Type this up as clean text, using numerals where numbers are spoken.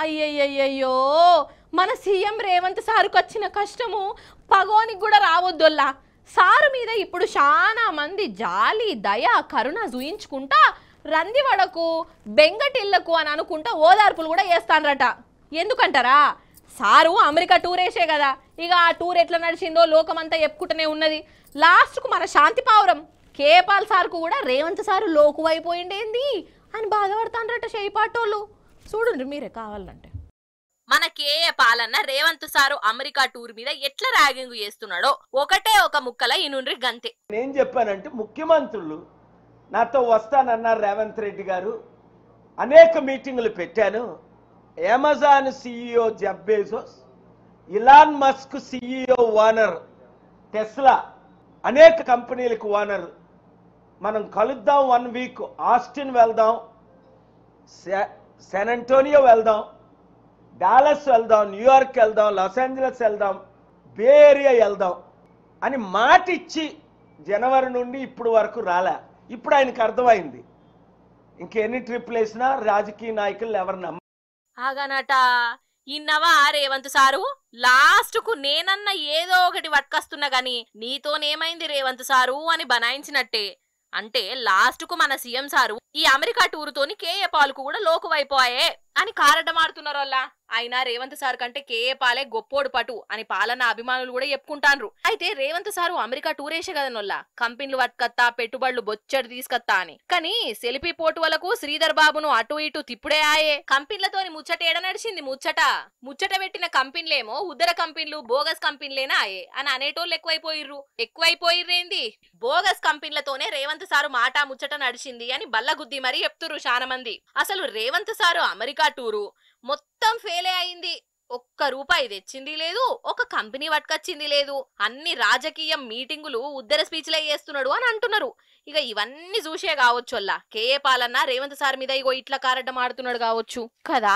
అయ్యయ్యయ్యో మన సీఎం రేవంత్ సార్కి వచ్చిన కష్టము పగోనికి కూడా రావద్దొల్లా. సారు మీద ఇప్పుడు చాలా మంది జాలి దయ కరుణ చూయించుకుంటా రందివడకు బెంగటిల్లకు అని అనుకుంటా ఓదార్పులు కూడా వేస్తానరట. ఎందుకంటారా, సారు అమెరికా టూర్ వేసే కదా, ఇక ఆ టూర్ ఎట్లా నడిచిందో లోకమంతా చెప్పుకుంటూనే ఉన్నది. లాస్ట్కు మన శాంతి పావురం కేపాల్ సార్కు కూడా రేవంత్ సారు లోకువైపోయిండేంది అని బాధపడతానరట చేయిపాటోళ్ళు. చూడండి మీరే కావాలంటే. మన కేఏ పాలన్న రేవంత్ సారు అమెరికా టూర్ మీద ఎట్లా ర్యాగింగ్ చేస్తున్నాడో ఒకటే ఒక ముక్కల ఇనుండ్రి గంతే. నేను చెప్పానంటే ముఖ్యమంత్రులు నాతో వస్తానన్నారు రేవంత్ రెడ్డి గారు. అనేక మీటింగులు పెట్టాను. Amazon CEO Jeff Bezos, Elon Musk CEO owner Tesla, అనేక కంపెనీలకు ఓనర్. మనం కలుద్దాం, 1 వీక్ ఆస్టిన్ వెళ్దాం, శాన్ అంటోనియో వెళ్దాం, డాలస్ వెళ్దాం, న్యూయార్క్ వెళ్దాం, లాస్ ఏంజలస్ వెళ్దాం, బే ఏరియా వెళ్దాం అని మాట ఇచ్చి జనవరి నుండి ఇప్పుడు వరకు రాలే. ఇప్పుడు ఆయనకు అర్థమైంది ఇంకెన్ని ట్రిప్లు వేసినా రాజకీయ నాయకులు ఎవరు నమ్మ. ఆగానట ఇన్నవా రేవంత్ సారు, లాస్ట్ కు నేనన్న ఏదో ఒకటి పట్టుకొస్తున్నా గాని నీతోనేమైంది రేవంత్ సారు అని బనాయించినట్టే. అంటే లాస్ట్ కు మన సీఎం సారు ఈ అమెరికా టూర్ తోని కేఏ పాల్కు కూడా లోకువైపోయే అని కారడమాడుతున్నారు వాళ్ళ. అయినా రేవంత్ సార్ కంటే కేఏ పాలే గొప్పోడు పటు అని పాలన అభిమానులు కూడా చెప్పుకుంటాన్రు. అయితే రేవంత్ సారు అమెరికా టూర్ వేసే కదా నొల్ల, కంపెనీలు పట్టుకత్తా పెట్టుబడులు బొచ్చడి తీసుకత్తా అని. కానీ సెల్ఫీ పోటు వలకు శ్రీధర్ బాబును అటు ఇటు తిప్పుడే ఆయే. కంపెనీలతోని ముచ్చట ఏడ నడిచింది ముచ్చట పెట్టిన కంపెనీలేమో ఉద్దర కంపెనీలు బోగస్ కంపెనీలేనా ఆయే అని అనేటోళ్ళు ఎక్కువైపోయిర్రేంది. బోగస్ కంపెనీలతోనే రేవంత్ సారు మాట ముచ్చట నడిచింది అని బల్లగుద్ది మరీ చెప్తురు చాలా మంది. అసలు రేవంత్ సారు అమెరికా టూరు మొత్తం ఫెయిలే అయింది. ఒక్క రూపాయి తెచ్చింది లేదు, ఒక కంపెనీ పట్టుకొచ్చింది లేదు. అన్ని రాజకీయ మీటింగులు ఉద్దర స్పీచ్లే చేస్తున్నాడు అని అంటున్నారు. ఇక ఇవన్నీ చూసే కావచ్చు కేఏ పాలన్న రేవంత్ సార్ మీద ఇగో ఇట్లా కారడ్డం ఆడుతున్నాడు కావచ్చు కదా.